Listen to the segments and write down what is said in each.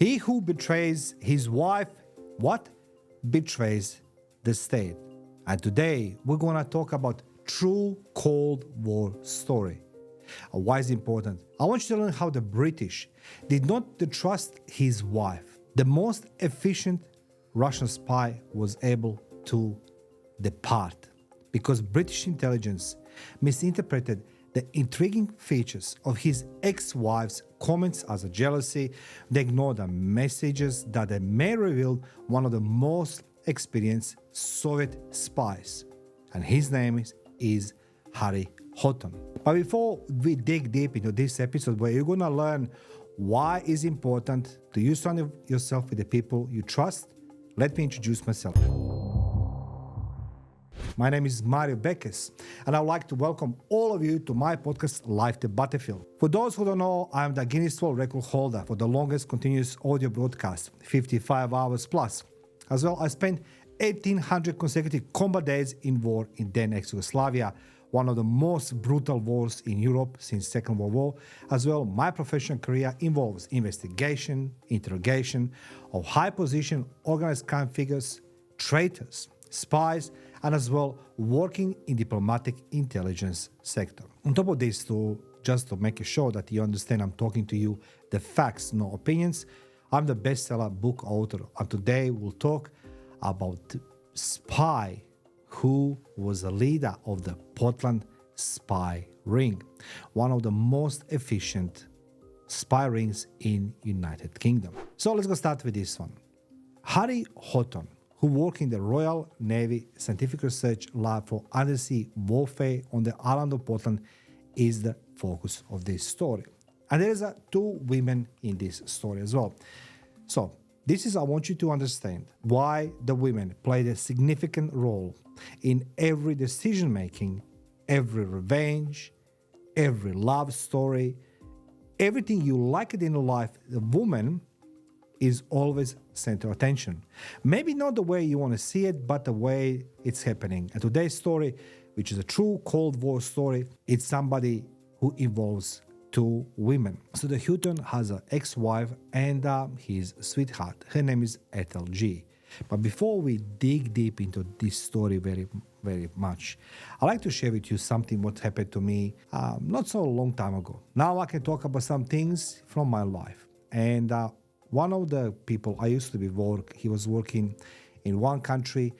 He who betrays his wife, what? Betrays the state. And today we're going to talk about true Cold War story. And why is it important? I want you to learn how the British did not trust his wife. The most efficient Russian spy was able to depart because British intelligence misinterpreted the intriguing features of his ex-wife's comments as a jealousy. They ignored the messages that they may reveal one of the most experienced Soviet spies. And his name is Harry Houghton. But before we dig deep into this episode where you're going to learn why it's important to you surround yourself with the people you trust, let me introduce myself. My name is Bekes, and I'd like to welcome all of you to my podcast, Life the Battlefield. For those who don't know, I'm the Guinness World Record holder for the longest continuous audio broadcast, 55 hours plus. As well, I spent 1,800 consecutive combat days in war in then ex-Yugoslavia, one of the most brutal wars in Europe since Second World War. As well, my professional career involves investigation, interrogation of high-position organized crime figures, traitors, spies, and as well working in diplomatic intelligence sector. On top of this, just to make sure that you understand I'm talking to you the facts, no opinions, I'm the bestseller book author, and today we'll talk about the spy who was the leader of the Portland spy ring, one of the most efficient spy rings in United Kingdom. So let's go start with this one. Harry Houghton, who worked in the Royal Navy Scientific Research Lab for undersea warfare on the island of Portland, is the focus of this story. And there is two women in this story as well. So I want you to understand why the women played a significant role in every decision making, every revenge, every love story, everything you like it in life. The woman is always center of attention. Maybe not the way you want to see it, but the way it's happening. And today's story, which is a true Cold War story, it's somebody who involves two women. So the Houghton has an ex-wife and his sweetheart. Her name is Ethel Gee. But before we dig deep into this story very, very much, I'd like to share with you something what happened to me not so long time ago. Now I can talk about some things from my life. And one of the people I used to be he was working in one country,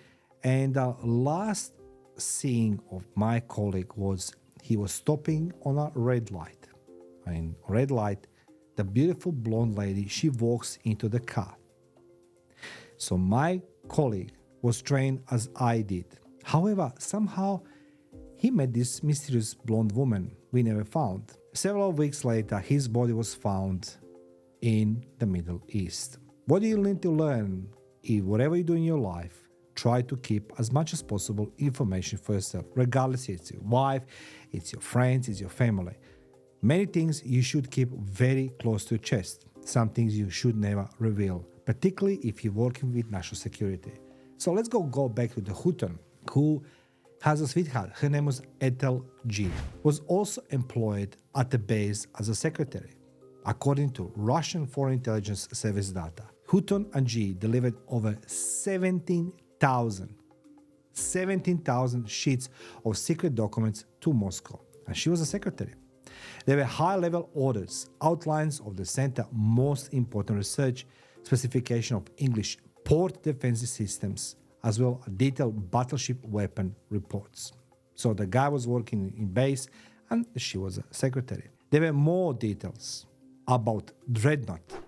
and the last seeing of my colleague was he was stopping on a red light. And red light, the beautiful blonde lady, she walks into the car. So my colleague was trained as I did. However, somehow he met this mysterious blonde woman we never found. Several weeks later, his body was found in the Middle East. What do you need to learn? Whatever you do in your life, try to keep as much as possible information for yourself, regardless if it's your wife, it's your friends, it's your family. Many things you should keep very close to your chest. Some things you should never reveal, particularly if you're working with national security. So let's go back to the Houghton, who has a sweetheart. Her name was Ethel Gee. Was also employed at the base as a secretary. According to Russian Foreign Intelligence Service data, Hutton and Ji delivered over 17,000 sheets of secret documents to Moscow, and she was a secretary. There were high-level orders, outlines of the center's most important research, specification of English port defense systems, as well as detailed battleship weapon reports. So the guy was working in base, and she was a secretary. There were more details about Dreadnought,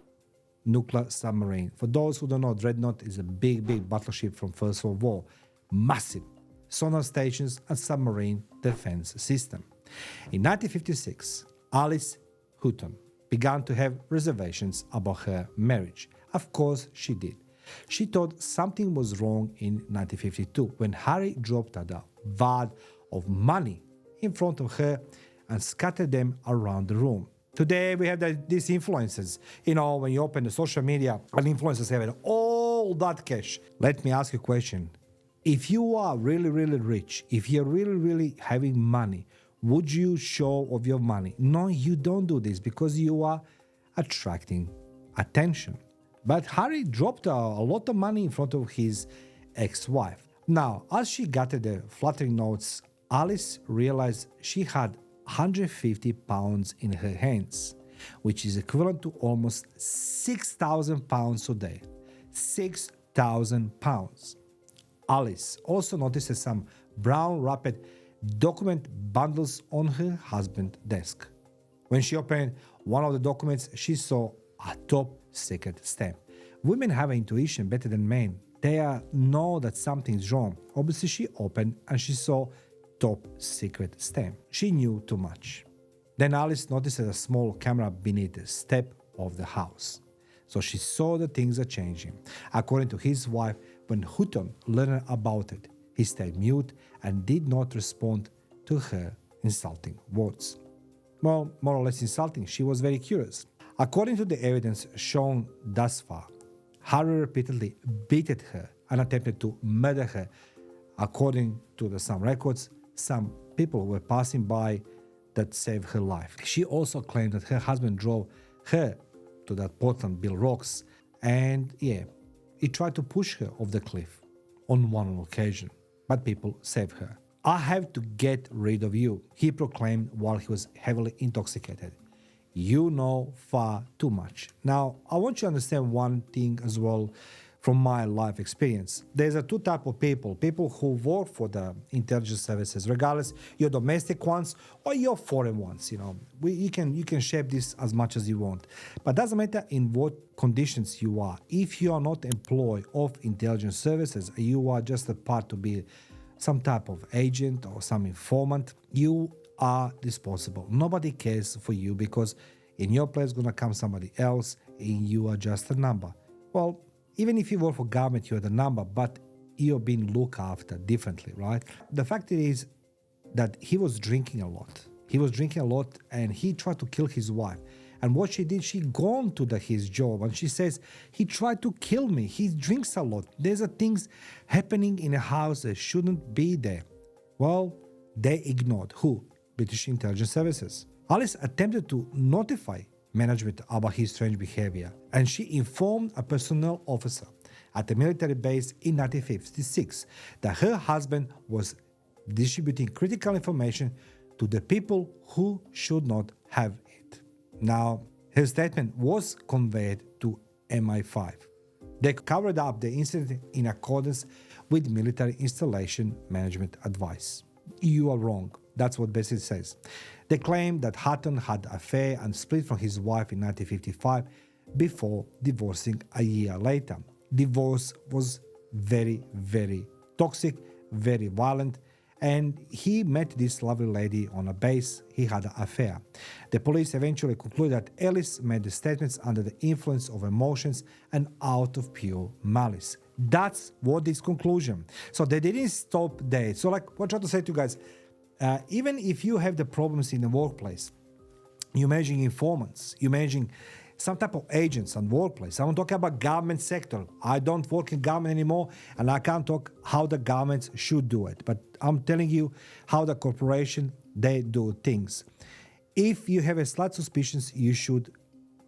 nuclear submarine. For those who don't know, Dreadnought is a big battleship from First World War, massive sonar stations and submarine defense system. In 1956, Alice Houghton began to have reservations about her marriage. Of course she did. She thought something was wrong in 1952 when Harry dropped a wad of money in front of her and scattered them around the room. Today we have these influencers. When you open the social media, and influencers have all that cash. Let me ask you a question. If you are really rich, if you're really having money, would you show off your money? No, you don't do this because you are attracting attention. But Harry dropped a lot of money in front of his ex-wife. Now, as she gathered the flattering notes, Alice realized she had £150 in her hands, which is equivalent to almost £6,000 a day. £6,000. Alice also noticed some brown wrapped document bundles on her husband's desk. When she opened one of the documents, she saw a top secret stamp. Women have an intuition better than men. They know that something's wrong. Obviously, she opened and she saw top secret stamp. She knew too much. Then Alice noticed a small camera beneath the step of the house. So she saw that things are changing. According to his wife, when Houghton learned about it, he stayed mute and did not respond to her insulting words. Well, more or less insulting, she was very curious. According to the evidence shown thus far, Harry repeatedly beated her and attempted to murder her. According to some records, some people were passing by that saved her life. She also claimed that her husband drove her to that Portland Bill Rocks and he tried to push her off the cliff on one occasion, but people saved her. I have to get rid of you, he proclaimed while he was heavily intoxicated. You know far too much. Now, I want you to understand one thing as well from my life experience. There's two types of people who work for the intelligence services, regardless you're domestic ones or you're foreign ones. You can shape this as much as you want, but doesn't matter in what conditions you are. If you are not employed of intelligence services, you are just a part to be some type of agent or some informant, you are responsible. Nobody cares for you because in your place is going to come somebody else and you are just a number. Well, even if you work for government, you're the number, but you're being looked after differently, right? The fact is that he was drinking a lot. And he tried to kill his wife. And what she did, she gone to his job and she says, he tried to kill me. He drinks a lot. There's things happening in a house that shouldn't be there. Well, they ignored who? British intelligence services. Alice attempted to notify management about his strange behavior, and she informed a personnel officer at the military base in 1956 that her husband was distributing critical information to the people who should not have it. Now, her statement was conveyed to MI5. They covered up the incident in accordance with military installation management advice. You are wrong. That's what Bekes says. They claim that Hutton had an affair and split from his wife in 1955 before divorcing a year later. Divorce was very, very toxic, very violent, and he met this lovely lady on a base. He had an affair. The police eventually concluded that Alice made the statements under the influence of emotions and out of pure malice. That's what is conclusion. So they didn't stop there. So what I'm trying to say to you guys, even if you have the problems in the workplace, you're managing informants, you're managing some type of agents and workplace. I'm talking about government sector. I don't work in government anymore, and I can't talk how the governments should do it. But I'm telling you how the corporation, they do things. If you have a slight suspicions, you should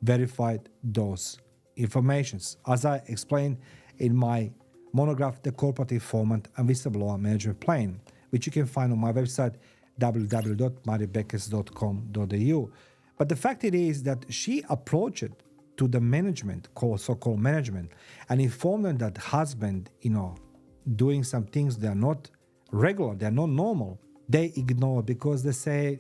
verify those informations. As I explained in my monograph, The Corporate Informant and Whistleblower Management Plan, which you can find on my website, www.mariobekes.com.au. But the fact is that she approached to the management, so-called management, and informed them that husband, doing some things that are not regular, they're not normal. They ignore because they say,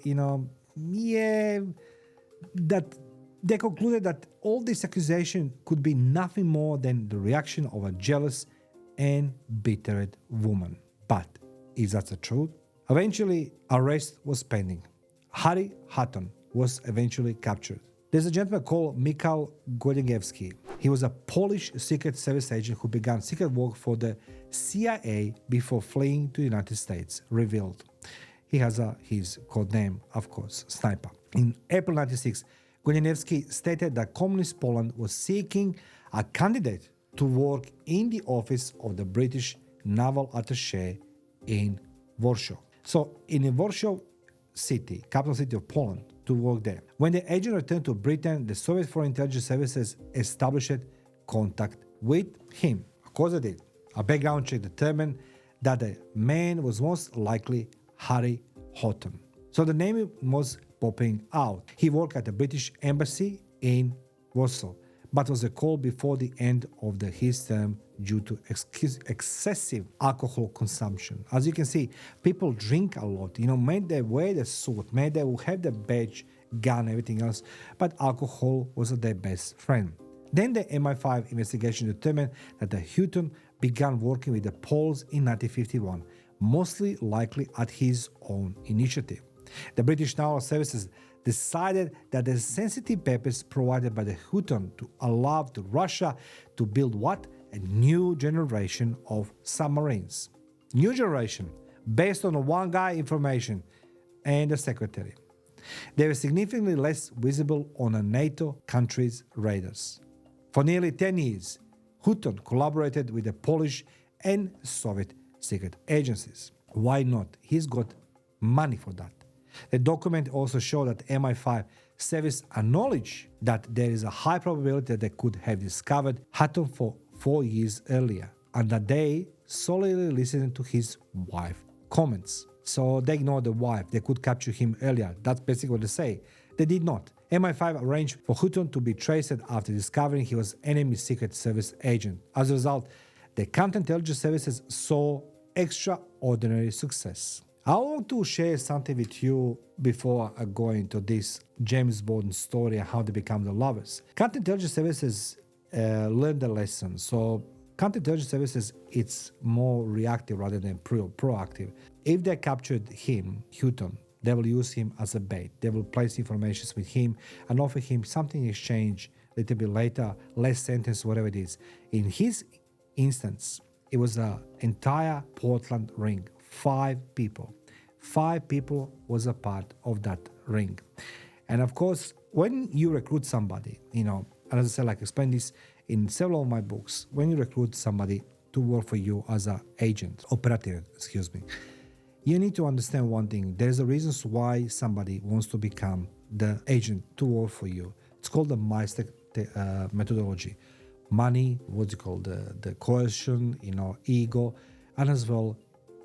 that they concluded that all this accusation could be nothing more than the reaction of a jealous and bitter woman. But is that the truth? Eventually, arrest was pending. Harry Hutton was eventually captured. There's a gentleman called Mikhail Gordievsky. He was a Polish Secret Service agent who began secret work for the CIA before fleeing to the United States, revealed. He has his code name, of course, Sniper. In April 1996, Gordievsky stated that Communist Poland was seeking a candidate to work in the office of the British Naval Attaché in Warsaw. So in Warsaw city, capital city of Poland, to work there. When the agent returned to Britain, the Soviet Foreign Intelligence Services established contact with him. Of course they did. A background check determined that the man was most likely Harry Houghton. So the name was popping out. He worked at the British Embassy in Warsaw, but was recalled before the end of his term due to excessive alcohol consumption. As you can see, people drink a lot. May they wear the suit, may they will have the badge, gun, everything else, but alcohol was their best friend. Then the MI5 investigation determined that the Houghton began working with the Poles in 1951, mostly likely at his own initiative. The British Naval Services decided that the sensitive papers provided by the Houghton to allow to Russia to build what? A new generation of submarines. New generation, based on one guy information and the secretary. They were significantly less visible on a NATO country's radars. For nearly 10 years, Houghton collaborated with the Polish and Soviet secret agencies. Why not? He's got money for that. The document also showed that MI5 service acknowledged that there is a high probability that they could have discovered Hutton for 4 years earlier, and that they solely listened to his wife's comments. So they ignored the wife. They could capture him earlier. That's basically what they say. They did not. MI5 arranged for Houghton to be traced after discovering he was enemy secret service agent. As a result, the counterintelligence services saw extraordinary success. I want to share something with you before I go into this James Bond story and how they become the lovers. Counterintelligence services learned the lesson. So counterintelligence services, it's more reactive rather than proactive. If they captured him, Houghton, they will use him as a bait. They will place information with him and offer him something in exchange a little bit later, less sentence, whatever it is. In his instance, it was the entire Portland ring. 5 people. 5 people was a part of that ring. And of course, when you recruit somebody, and as I said, like I explain this in several of my books, when you recruit somebody to work for you as an agent, operative, you need to understand one thing. There's a reason why somebody wants to become the agent to work for you. It's called the MI5 methodology. Money, the coercion, ego, and as well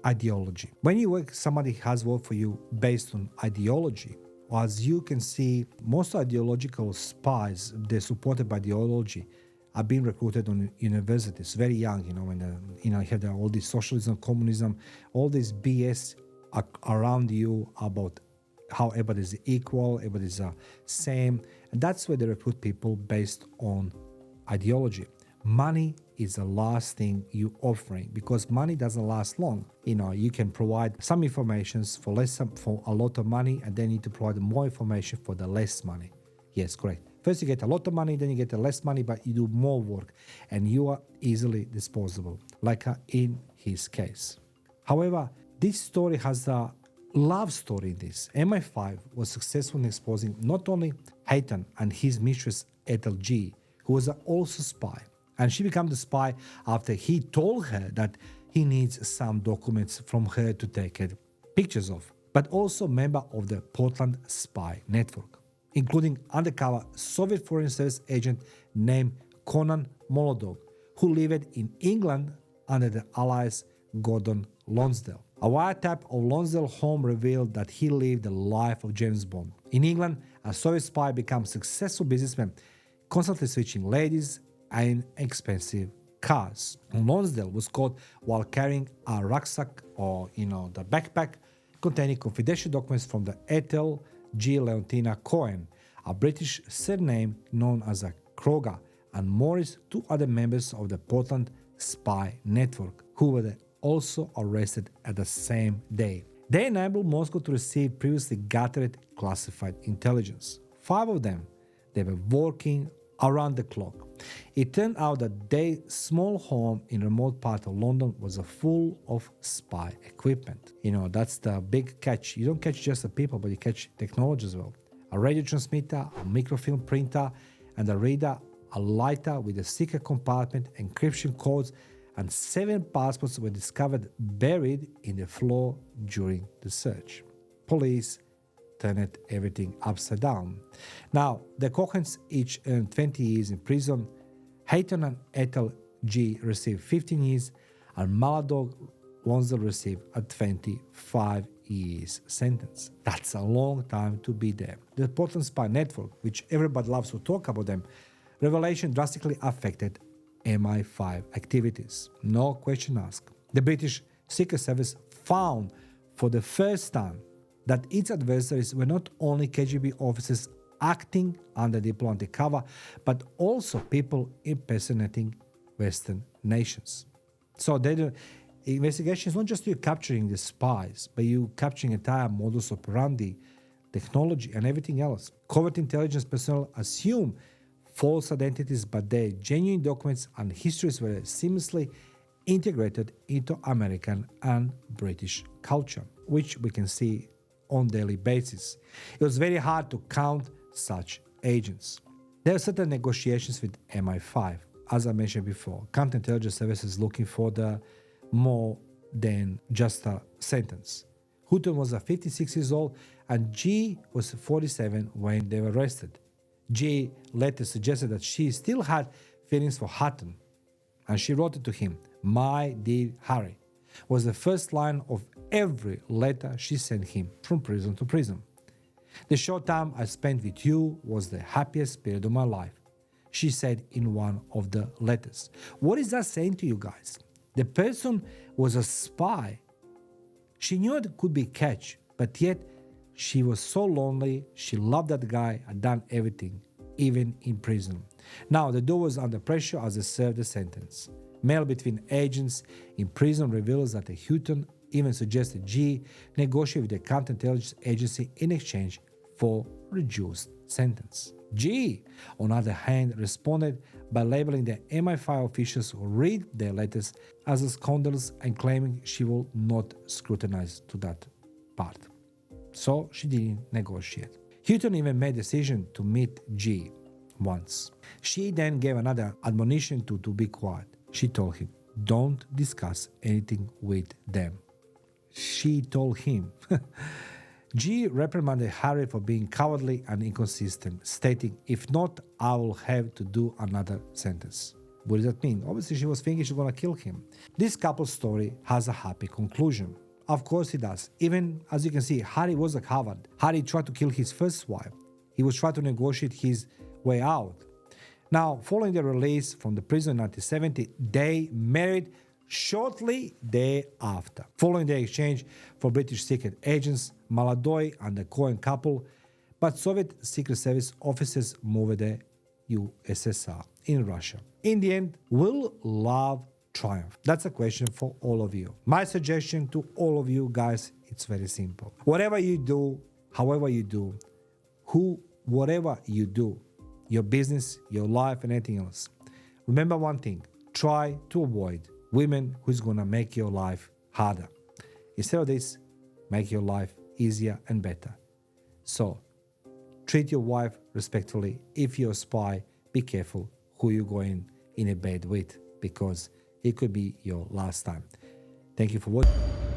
ideology. When you work, somebody has worked for you based on ideology. As you can see, most ideological spies, they're supported by ideology, are being recruited on universities very young. When you have all this socialism, communism, all this BS around you about how everybody's equal, everybody's same, and that's where they recruit people based on ideology. Money is the last thing you're offering because money doesn't last long. You can provide some information for a lot of money, and then you need to provide more information for the less money. Yes, correct. First you get a lot of money, then you get the less money, but you do more work and you are easily disposable, like in his case. However, this story has a love story in this. MI5 was successful in exposing not only Houghton and his mistress Ethel Gee, who was also a spy, and she became the spy after he told her that he needs some documents from her to take pictures of, but also member of the Portland spy network, including undercover Soviet Foreign Service agent named Conan Molodov, who lived in England under the alias Gordon Lonsdale. A wiretap of Lonsdale's home revealed that he lived the life of James Bond. In England, a Soviet spy became a successful businessman, constantly switching ladies and expensive cars. Lonsdale was caught while carrying a rucksack or, the backpack containing confidential documents from the Ethel Gee Leontina Cohen, a British surname known as a Kroger, and Morris, 2 other members of the Portland spy network, who were also arrested at the same day. They enabled Moscow to receive previously gathered classified intelligence. 5 of them, they were working around the clock. It turned out that their small home in a remote part of London was full of spy equipment. That's the big catch. You don't catch just the people, but you catch technology as well. A radio transmitter, a microfilm printer, and a reader, a lighter with a secret compartment, encryption codes, and 7 passports were discovered buried in the floor during the search. Police turned everything upside down. Now, the Cohens each earned 20 years in prison. Houghton and Ethel Gee received 15 years, and Maladog Lonzel received a 25 years sentence. That's a long time to be there. The Portland Spy Network, which everybody loves to talk about them, revelation drastically affected MI5 activities. No question asked. The British Secret Service found for the first time that its adversaries were not only KGB officers acting under diplomatic cover, but also people impersonating Western nations. So the investigation is not just you capturing the spies, but you capturing entire modus operandi, technology, and everything else. Covert intelligence personnel assume false identities, but their genuine documents and histories were seamlessly integrated into American and British culture, which we can see on a daily basis. It was very hard to count such agents. There are certain negotiations with MI5. As I mentioned before, counterintelligence services looking for the more than just a sentence. Houghton was 56 years old and G was 47 when they were arrested. G later suggested that she still had feelings for Hutton, and she wrote it to him, "My dear Harry," was the first line of every letter she sent him from prison to prison. "The short time I spent with you was the happiest period of my life," she said in one of the letters. What is that saying to you guys? The person was a spy. She knew it could be catch, but yet she was so lonely. She loved that guy, had done everything, even in prison. Now the duo was under pressure as they served the sentence. Mail between agents in prison reveals that Houghton even suggested G negotiate with the counterintelligence agency in exchange for reduced sentence. G, on the other hand, responded by labeling the MI5 officials who read their letters as scoundrels and claiming she will not scrutinize to that part. So she didn't negotiate. Houghton even made a decision to meet G once. She then gave another admonition to be quiet. She told him, "Don't discuss anything with them." She told him. G reprimanded Harry for being cowardly and inconsistent, stating, "If not, I will have to do another sentence." What does that mean? Obviously, she was thinking she was going to kill him. This couple's story has a happy conclusion. Of course it does. Even, as you can see, Harry was a coward. Harry tried to kill his first wife. He was trying to negotiate his way out. Now, following their release from the prison in 1970, they married shortly thereafter. Following the exchange for British secret agents, Maladoy and the Cohen couple, but Soviet Secret Service officers moved the USSR in Russia. In the end, will love triumph? That's a question for all of you. My suggestion to all of you guys, it's very simple. Whatever you do, however you do, whatever you do, your business, your life, and anything else, remember one thing: try to avoid women who's gonna make your life harder. Instead of this, make your life easier and better. So, treat your wife respectfully. If you're a spy, be careful who you're going in a bed with, because it could be your last time. Thank you for watching.